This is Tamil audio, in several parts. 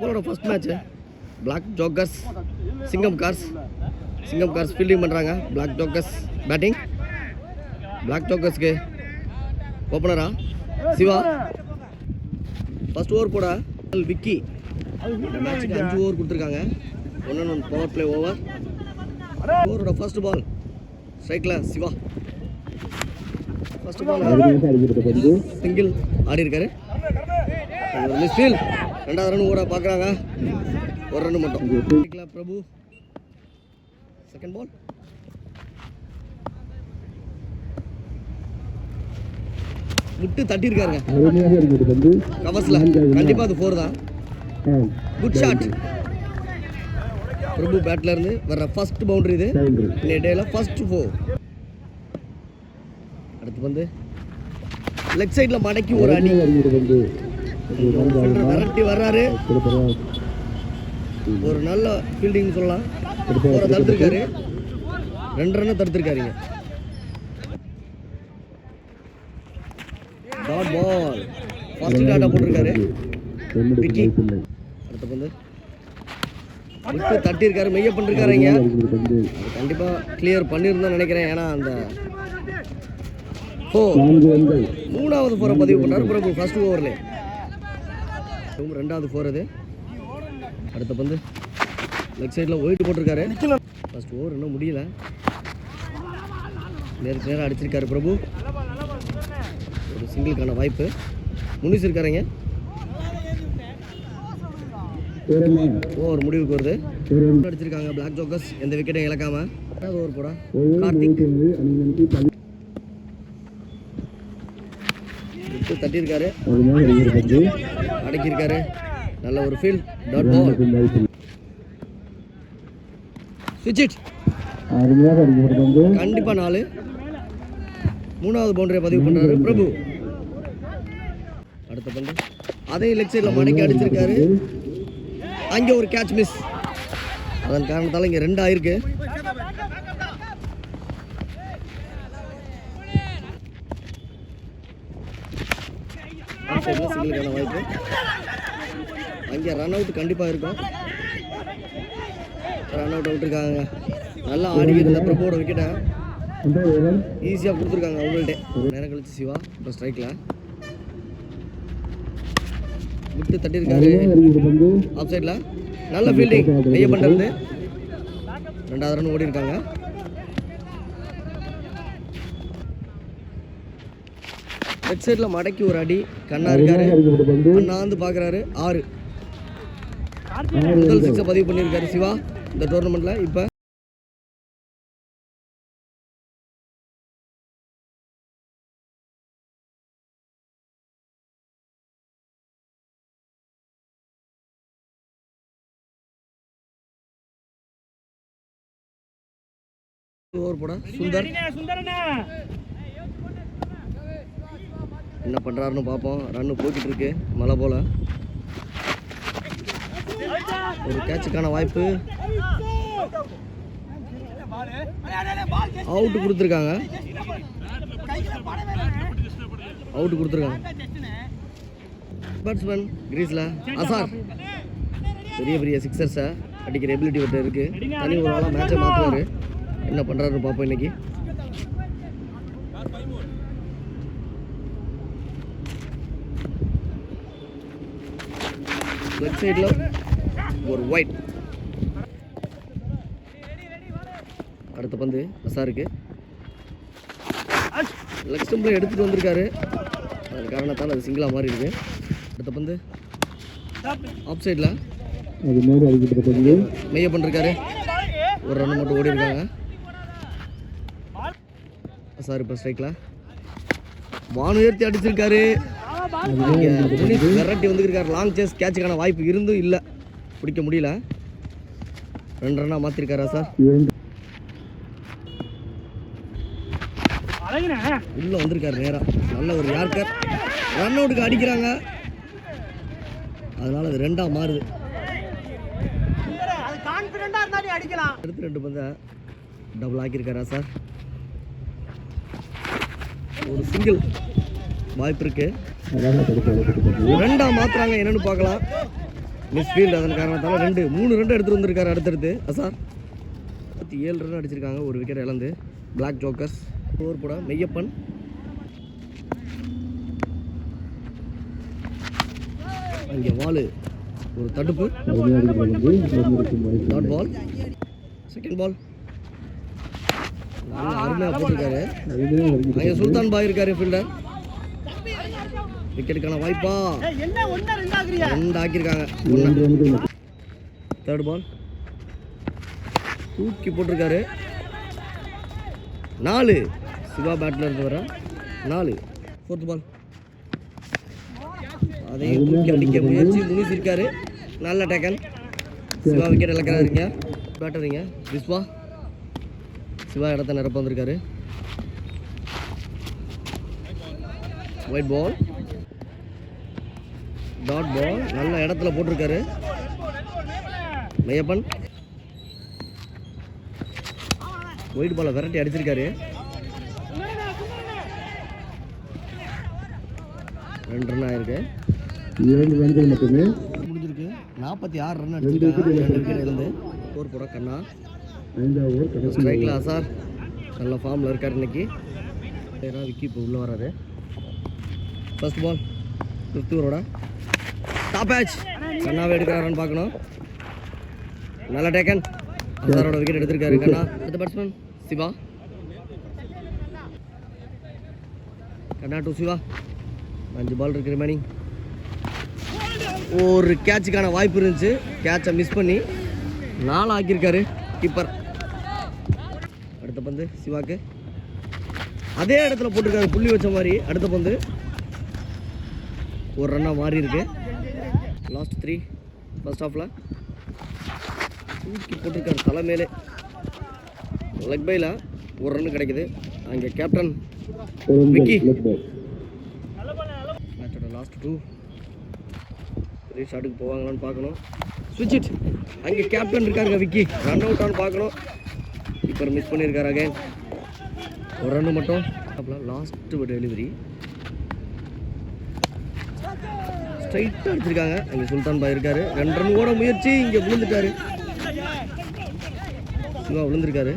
போலோட first match black jokers Singam cars fielding பண்ணுறாங்க. Black jokers batting. பிளாக் ஜோக்கர்ஸ்க்கு ஓப்பனரா சிவா. ஃபர்ஸ்ட் ஓவர் போட விக்கி. இந்த மேட்ச்சுக்கு 5 ஓவர் கொடுத்துருக்காங்க. 1 பவர் பிளே ஓவர். ஓவரோட ஃபர்ஸ்ட் பால் ஸ்ட்ரைக்கில் சிவா. ஃபர்ஸ்ட் பால் சிங்கிள் ஆடி இருக்காரு. Miss field. 2வது ரன் ஓட பார்க்குறாங்க. 1 ரன் மட்டும். பிரபு செகண்ட் பால். விட்டு தட்டியிருக்காருங்க கவர்ஸில். கண்டிப்பாக அது 4 தான். Good shot. பிரபு பேட்ல இருந்து வர்ற ஃபர்ஸ்ட் பவுண்டரி இது. இந்த டேல ஃபர்ஸ்ட் 4. அடுத்து வந்து லெக் சைடில் மடக்கி ஒரு அடி. விரட்டி வர்றாரு. ஒரு நல்ல ஃபீல்டிங் சொல்லலாம். ஒரு தடுத்திருக்காரு. 2 ரன் தடுத்திருக்காருங்க. Dot ball. ஃபர்ஸ்ட் டாட்டா போட்டிருக்காரு விக்கி. அடுத்து வந்து விட்டு தட்டியிருக்காரு. மெய்ய பண்ணிருக்காருங்க. கண்டிப்பாக கிளியர் பண்ணியிருந்தேன் நினைக்கிறேன். ஏன்னா அந்த 3வது 4 பதிவு பண்ணார் பிரபு ஃபர்ஸ்ட் ஓவர்ல. 2வது 4 அது. அடுத்த பந்து லெக் சைடில் ஒயிட் போட்டிருக்காரு. ஃபர்ஸ்ட் ஓவர் இன்னும் முடியல. நேருக்கு அடிச்சிருக்காரு பிரபு. ஒரு சிங்கிளுக்கான வாய்ப்பு முன்னிச்சிருக்காருங்க. ஓவர் முடிவுக்கு வருது. அடிச்சிருக்காங்க பிளாக் ஜோக்கர்ஸ். எந்த விக்கெட்டையும் இழக்காம. 2வது ஓவர் போட கார்த்திக் தட்டியிருக்காரு. அடக்கியிருக்காரு. நல்ல ஒரு ஃபீல்ட். Dot ball. ஸ்விட்ச் இட். கண்டிப்பா 4. 3வது பவுண்டரியை பதிவு பண்றாரு பிரபு. அடுத்த பந்து அதே லெக் சைடில் மடக்கி அடிச்சிருக்காரு. அங்கே ஒரு கேட்ச் மிஸ். அதன் காரணத்தால் இங்கே 2 ஆயிருக்கு. சிங்கிளுக்கான வாய்ப்பு. அங்கே ரன் அவுட் கண்டிப்பாக இருக்கும். ரன் அவுட் விட்டுருக்காங்க. நல்லா ஆடி இருந்த பிரபுவோட விக்கெட்டை ஈஸியாக கொடுத்துருக்காங்க அவங்கள்ட்ட. நேரம் கழிச்சு சிவா இப்போ ஸ்ட்ரைக்கில் விட்டு தட்டியிருக்காரு. ஆஃப் சைடில் நல்ல ஃபீல்டிங். மெய்ய பண்ணுறது. 2வது ரன் ஓடி இருக்காங்க. லெக் சைடில் மடக்கி ஒரு அடி. கண்ணா இருக்காரு. அண்ணாந்து பார்க்குறாரு. 6. முதல் 6 பதிவு பண்ணியிருக்காரு சிவா இந்த டோர்னமெண்ட்டில். இப்போ ஓவர் போட சுந்தர். என்ன பண்ணுறாருன்னு பார்ப்போம். ரன்னு போய்கிட்டு இருக்கு மழை போல. ஒரு கேட்சுக்கான வாய்ப்பு. அவுட்டு கொடுத்துருக்காங்க. பேட்ஸ்மேன் கிரீஸில் அசார் பெரிய சிக்ஸர்ஸை அடிக்கிற எபிலிட்டி விட்டு இருக்கு. தனி ஒரு ஆளாக மேட்சை மாற்றுவார். என்ன பண்ணுறாருன்னு பார்ப்போம் இன்னைக்கு. லெஃப்ட் சைடில் ஒரு ஒயிட். அடுத்த பந்து அசாருக்கு. லெக் ஸ்டம்பில் எடுத்துகிட்டு வந்திருக்காரு. அதன் காரணத்தால் அது சிங்கிளாக மாறி இருக்கு. அடுத்த பந்து ஆஃப் சைடில் மெய்ய பண்ணிருக்காரு. 1 ரன் மட்டும் ஓடி இருக்காங்க. அசார் இப்போ ஸ்ட்ரைக்கில் வான் உயர்த்தி அடிச்சிருக்காரு. விரட்டி வந்துருக்காரு. லாங் சேஸ் கேட்சுக்கான வாய்ப்பு இருந்தும் இல்லை, பிடிக்க முடியல. 2 ரன்னாக மாற்றிருக்காரா சார். உள்ள வந்திருக்காரு நேரம். நல்ல ஒரு யார்கர். ரன் அவுட்டுக்கு அடிக்கிறாங்க. அதனால அது 2ஆக மாறுது. அடுத்து 2 பந்தை டபுள் ஆக்கியிருக்காரா சார். ஒரு சிங்கிள் வாய்ப்பு இருக்கு. 2ஆக மாத்துறாங்க. என்னன்னு பார்க்கலாம். மிஸ்ஃபீல்டு அதன் காரணத்தால் 3 ரன் எடுத்துகிட்டு வந்திருக்காரு அடுத்தடுத்து அசார். 7 ரன் அடிச்சிருக்காங்க, ஒரு விக்கெட் இழந்து. பிளாக் ஜோக்கர்ஸ் ஓவர் போட மெய்யப்பன். அங்கே வாலு ஒரு தடுப்பு. Dot ball. செகண்ட் பால் அருமையாக போட்டிருக்காரு. அங்கே சுல்தான் பாய் இருக்காரு ஃபீல்டர். விக்கெட்டுக்கான வாய்ப்பா 2 ஆக்கியிருக்காங்க. தேர்ட் பால் தூக்கி போட்டிருக்காரு. 4 சிவா பேட்டில் இருந்து வர 4. ஃபோர்த் பால் அதையும் தூக்கி அடிக்க முயற்சி முனிசிருக்காரு. நல்ல டேக்கன். சிவா விக்கெட் இழக்கிறாருங்க. பேட்டரிங்க விஸ்வா. சிவா இடத்த நிரப்ப வந்திருக்காரு. White ball. டாட் பால் நல்ல இடத்துல போட்டிருக்காரு மெய்யப்பன். ஒயிட் பாலை விரட்டி அடிச்சிருக்காரு. 2 ரன் ஆயிருக்கு. 2 ரன்கள் மட்டுமே முடிஞ்சிருக்கு. 46 ரன் அடிச்சிருக்காங்க. 2 விக்கெட் இழந்து. ஸ்கோர் போட கண்ணா. 5வது ஓவர் ஸ்ட்ரைக்கில் அசார் நல்ல ஃபார்மில் இருக்கார் இன்னைக்கு. விக்கி இப்போ உள்ளே வராரு. ஃபர்ஸ்ட் பால் 5th ஓவரோட டாப் மேட்ச். கண்ணாவே எடுக்கிறாரான்னு பார்க்கணும். நல்ல டேக்கன். அசாரோட விக்கெட் எடுத்திருக்காரு கண்ணா. அடுத்த batsman Siva. Kanna to Siva. 5 ball இருக்கு ரிமைனிங். ஒரு கேட்சுக்கான வாய்ப்பு இருந்துச்சு, கேட்சை மிஸ் பண்ணி 4 ஆக்கியிருக்காரு கீப்பர். அடுத்த பந்து சிவாக்கு. அதே இடத்துல போட்டிருக்காரு புள்ளி வச்ச மாதிரி. அடுத்த பந்து ஒரு ரன்னாக மாறி இருக்கு. லாஸ்ட் 3 ஃபர்ஸ்ட் ஹாஃபில் தூக்கி போட்டிருக்காரு தலைமையிலே. லெக் பையில் ஒரு ரன்னு கிடைக்குது. அங்கே கேப்டன் விக்கி. மேட்சோட லாஸ்ட் 2 ஷாட்டுக்கு போவாங்களான்னு பார்க்கணும். ஸ்விட்ச் இட். அங்கே கேப்டன் இருக்காருங்க விக்கி. ரன் அவுட் ஆன்னு பார்க்கணும். இப்போ மிஸ் பண்ணியிருக்காரு அகைன். ஒரு ரன்னு மட்டும். லாஸ்ட் டெலிவரி ஸ்ட்ரைட்டாக அடிச்சிருக்காங்க. அங்கே சுல்தான் பாய் இருக்காரு. 2 ரன் ஓட முயற்சி. இங்கே விழுந்துட்டாரு. சிவா விழுந்திருக்காரு.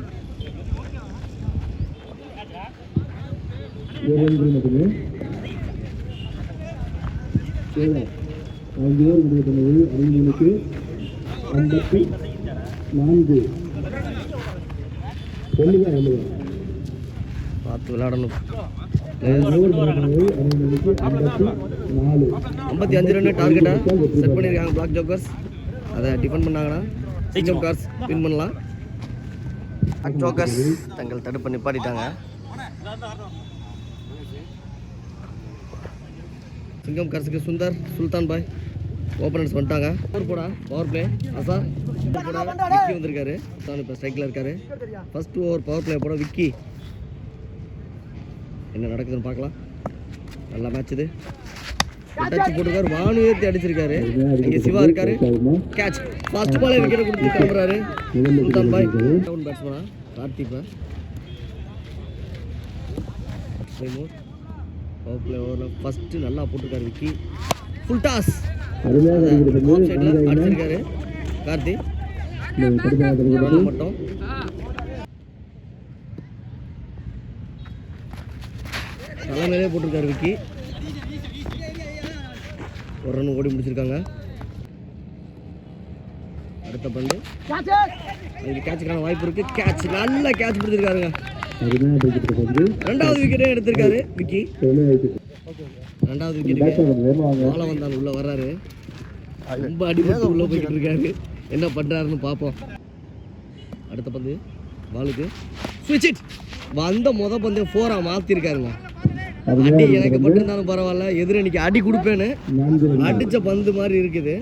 2 ரன்கள் மட்டுமே. 5 ஓவர் முடிவுக்கு 54 பார்த்து விளையாடணும். 55 ரன் டார்கெட்டை செட் பண்ணியிருக்காங்க பிளாக் ஜோக்கர்ஸ். அதை டிஃபெண்ட் பண்ணாங்கன்னா சிங்கம் கார்ஸ் வின் பண்ணலாம். பிளாக் ஜோக்கர்ஸ் தங்கள் தடுப்பை நிப்பாட்டிட்டாங்க. சிங்கம் கார்ஸுக்கு சுந்தர், சுல்தான் பாய் ஓப்பனர்ஸ் வந்துட்டாங்க. ஓவர் போடா பவர் பிளே அசா போட விக்கி வந்திருக்காரு. இப்போ ஸ்ட்ரைக்கில் இருக்காரு. ஃபர்ஸ்ட் ஓவர் பவர் பிளே போட விக்கி. என்ன நடக்குதுன்னு பார்க்கலாம். நல்லா மேட்ச் இது. டச் போட்டிருக்காரு. வானு ஏற்றி அடிச்சிருக்காரு. இங்கே சிவா இருக்காரு. கேட்ச். ஃபர்ஸ்ட் பாலே விக்கெட்டை கொடுத்து கிளம்புறாரு சுல்தான் பாய். டவுன் பேட்ஸ்மேனா கார்த்திப்பா. பவர் பிளே ஓவரில் ஃபஸ்ட்டு நல்லா போட்டிருக்காரு விக்கி. ஃபுல் டாஸ் சைடில் அடிச்சிருக்காரு கார்த்தி. மட்டும் தலைமையிலே போட்டிருக்காரு விக்கி. ஒரு ரன் ஓடி முடிச்சிருக்காங்க. அடுத்த பந்து அதுக்கு கேட்சுக்கான வாய்ப்பு இருக்கு. கேட்ச் நல்ல கேட்ச் பிடிச்சிருக்காருங்க. 2வது விக்கெட்டே எடுத்திருக்காரு விக்கி. 2வது விக்கெட்டுக்கு பால வந்தால் உள்ள வர்றாரு. ரொம்ப அடிபட்டு உள்ள போய்கிட்டு இருக்காரு. என்ன பண்றாருன்னு பார்ப்போம். அடுத்த பந்து பாலுக்கு ஸ்விட்ச் இட். வந்த பந்து 4-ஆ மாத்திருக்காருங்க. அடி எனக்கு பட்டிருந்தாலும் பரவாயில்ல, எதிரணிக்கு அடி கொடுப்பேன்னு அடிச்ச பந்து மாதிரி இருக்குது.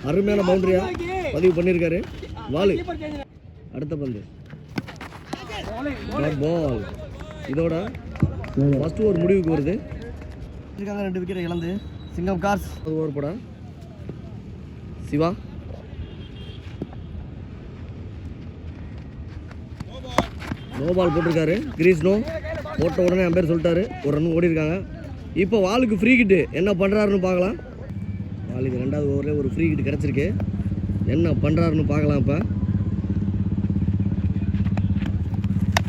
அருமையான பவுண்டரியா பதிவு பண்ணியிருக்காரு வாலு. அடுத்த பந்து பால். இதோட ஃபர்ஸ்ட் ஓவர் முடிவுக்கு வருது. 2 விக்கெட்டை இழந்து சிங்கம் கார்ஸ் ஓவர் போட சிவா. நோ பால் போட்டிருக்காரு. கிரீஸ் நோ போட்ட உடனே அம்பேர் சொல்லிட்டாரு. ஒரு ரன் ஓடி இருக்காங்க. இப்போ வாலுக்கு ஃப்ரீ கிட்டு என்ன பண்ணுறாருன்னு பார்க்கலாம். வாளுக்கு 2வது ஓவரில் ஒரு ஃப்ரீ ஹிட் கிடச்சிருக்கு. என்ன பண்ணுறாருன்னு பார்க்கலாம். இப்போ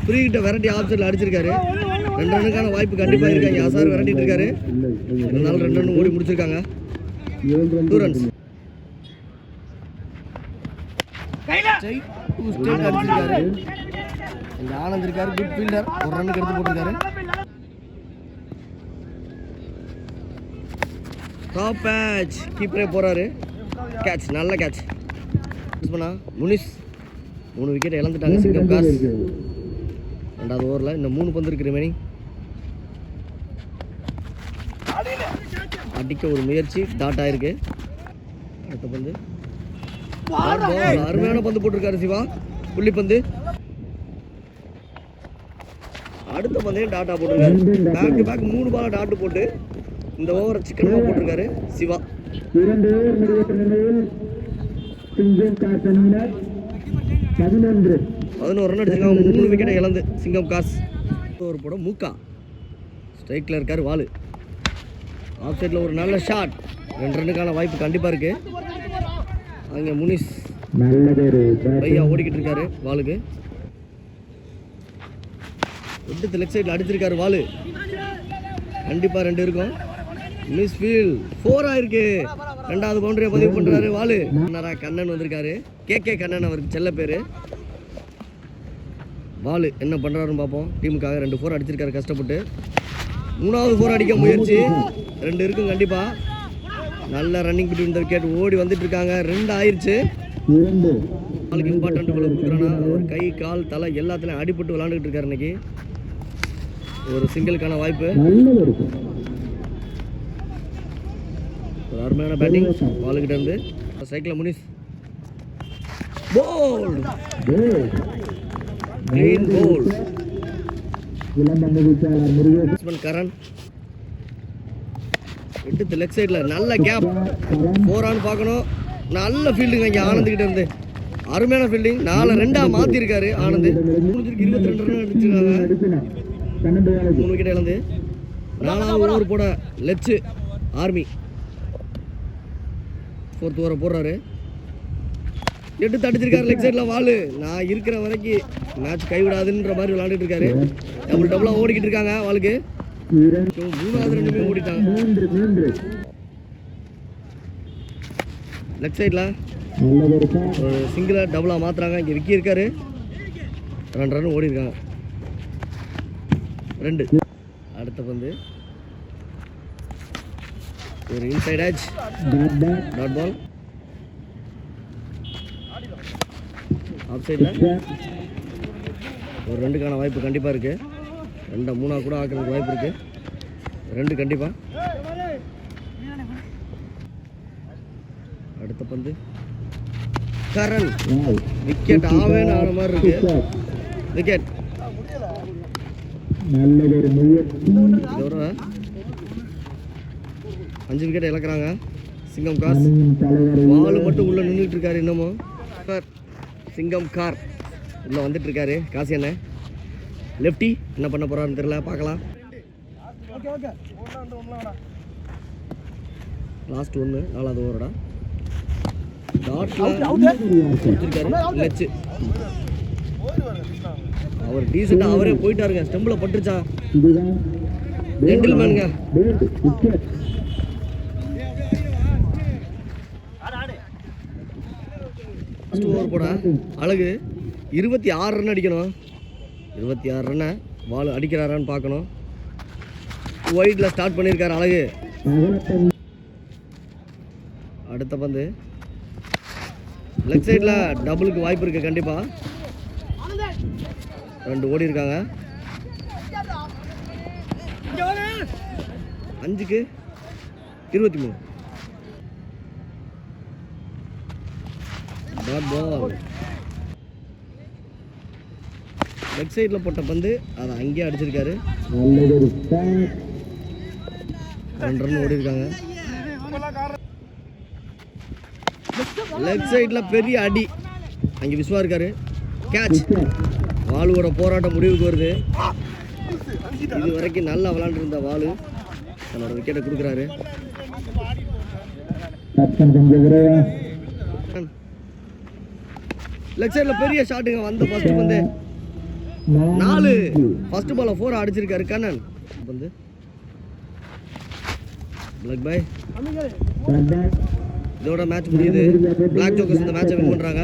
ஃப்ரீ ஹிட்டை விரட்டி ஆப்சைட்டில் அடிச்சிருக்காரு. 2 ரன்னுக்கான வாய்ப்பு கண்டிப்பாக இருக்காங்க. அசார் விரட்டிட்டு இருக்காரு. இருந்தாலும் 2 ரன் ஓடி முடிச்சிருக்காங்க. 2 ரன்ஸ் அடிச்சிருக்காரு. இங்க ஆனந்த் இருக்காரு, குட் ஃபீல்டர். 1 ரன்னுக்கு எடுத்து போட்டிருக்காரு. டாப் பேட்ச் கீப்பரே போறாரு. கேட்ச், நல்ல கேட்ச். முனிஸ் 3 விக்கெட் இழந்துட்டாங்க சிங்கம் கார்ஸ். 2வது ஓவரில் இன்னும் 3 பந்து இருக்கு ரிமைனிங். அடிக்க ஒரு முயற்சி டாட் ஆயிருக்கு. அடுத்த பந்து அருமையான பந்து போட்டிருக்காரு சிவா. புள்ளி பந்து. அடுத்த பந்தையும் டாட்டா போட்டிருக்காரு. Back to back 3 ball dot போட்டு இந்த ஓவரை சிக்கனமாக போட்டிருக்காரு சிவா. 11 ரன் அடிச்சிருக்காங்க. 3 விக்கெட்டை இழந்து சிங்கம் கார்ஸ். ஒரு படம் மூக்கா ஸ்ட்ரைக்கில் இருக்காரு. வாலு ஆஃப் சைடில் ஒரு நல்ல ஷாட். 2 ரன்னுக்கான வாய்ப்பு கண்டிப்பாக இருக்கு. அங்கே முனிஸ் பையா ஓடிக்கிட்டு இருக்காரு. வாலுக்கு எடுத்து லெக் சைடில் அடிச்சிருக்காரு. வாலு கண்டிப்பாக 2 இருக்கும். மிஸ் ஃபீல் 4 ஆயிருக்கு. 2வது பவுண்டரியை பதிவு பண்ணுறாரு வாலு. கண்ணன் வந்திருக்காரு. கே கண்ணன் அவருக்கு செல்ல பேர். வாலு என்ன பண்ணுறாருன்னு பார்ப்போம். டீமுக்காக 2 4 அடிச்சிருக்காரு கஷ்டப்பட்டு. 3வது 4 அடிக்க முயற்சி. 2 இருக்கும் கண்டிப்பாக. நல்ல ரன்னிங் பிட்வீன் இந்த விக்கெட். ஓடி வந்துட்டு இருக்காங்க. 2 ஆயிடுச்சு. வாலுக்கு இம்பார்ட்டன்ட் கோல் கொடுக்குறானா. ஒரு கை கால் தலை எல்லாத்துலையும் அடிபட்டு விளாண்டுக்கிட்டு இருக்காரு. இன்னைக்கு ஒரு சிங்கிளுக்கான வாய்ப்பு. ஒரு அருமையான பேட்டிங் வாலுக்கிட்ட இருந்து. சைக்கிள் முனிஸ் போல் கிளீன் போல். கரண் எடுத்து லெக் சைடில் நல்ல கேப். 4 ஆன் பார்க்கணும். நல்ல ஃபீல்டுங்க இங்கே ஆனந்துக்கிட்ட இருந்து. அருமையான ஃபீல்டிங். 4-2 மாற்றிருக்காரு ஆனந்த். 22 ரன் அடிச்சிருக்காங்க. 3 விக்கெட் இழந்து 4வது ஓவர் போட லெச்சு ஆர்மி 4th ஓவரை போடுறாரு. எடுத்து அடிச்சிருக்காரு லெக் சைடில் வாலு. நான் இருக்கிற வரைக்கும் மேட்ச் கைவிடாதுன்ற மாதிரி விளாண்டுட்டு இருக்காரு. டபுளாக ஓடிக்கிட்டு இருக்காங்க வாலுக்கு. 3வது ரன்னுமே ஓடிட்டாங்க. லெக் சைடில் ஒரு சிங்கிளாக டபுளாக மாற்றுறாங்க. இங்கே விக்கி இருக்காரு. 2 ரன் ஓடி இருக்காங்க. 2. அடுத்த பந்து ஒரு inside edge dot ball. Off சைடில் ஒரு 2க்கான வாய்ப்பு கண்டிப்பாக இருக்குது. 2 3 கூட ஆக்கிறதுக்கு வாய்ப்பு இருக்குது. 2 கண்டிப்பாக. அடுத்த பந்து கரண். விக்கெட் ஆவேன்னு ஆன மாதிரி இருக்கு. விக்கெட். இதோட 5 விக்கெட் இழக்கிறாங்க சிங்கம் கார்ஸ். வாலு மட்டும் உள்ள நின்றுட்டு இருக்காரு. இன்னமும் சிங்கம் கார் உள்ள வந்துட்டு இருக்காரு. காசி அண்ணன் லெஃப்டி என்ன பண்ண போறாருன்னு தெரியல. பார்க்கலாம். லாஸ்ட் 1 4வது ஓவரோட லெச்சு. அவர் டீசெண்டாக அவரே போயிட்டாருங்க. ஸ்டெம்பில் பட்டுருச்சா. ஜென்டில்மேனுங்க. ஃபர்ஸ்ட் ஓவர் போட அழகு 26 ரன் அடிக்கணும். 26 ரன்னை பால் அடிக்கிறாரான்னு பார்க்கணும். ஒயிட்டில் ஸ்டார்ட் பண்ணியிருக்காரு அழகு. அடுத்த பந்து லெக் சைடில் டபுளுக்கு வாய்ப்பு இருக்குது கண்டிப்பாக. 2 ஓடி இருக்காங்க. 5க்கு 23. Dot ball. லெக் சைடில் போட்ட பந்து அதை அங்கேயே அடிச்சிருக்காரு. 2 ரன் ஓடி இருக்காங்க. லெக் சைடில் பெரிய அடி. அங்கே விஸ்வா இருக்காரு. கேட்ச். வாலுவோட போராட்டம் முடிவுக்கு வருது. இது வரைக்கும் நல்லா விளாண்டுருந்த வாலு தன்னோட விக்கெட்டை கொடுக்குறாரு. கேப்டன் கொஞ்சம் விரைவா லெக் சைடில் பெரிய ஷாட்டுங்க வந்து ஃபர்ஸ்ட் வந்து 4 ஃபர்ஸ்ட் பால் 4 அடிச்சிருக்காரு கண்ணன் வந்து பிளாக் பாய் இதோட மேட்ச் முடியுது. பிளாக் ஜோக்கர்ஸ் இந்த மேட்சை வின் பண்ணுறாங்க.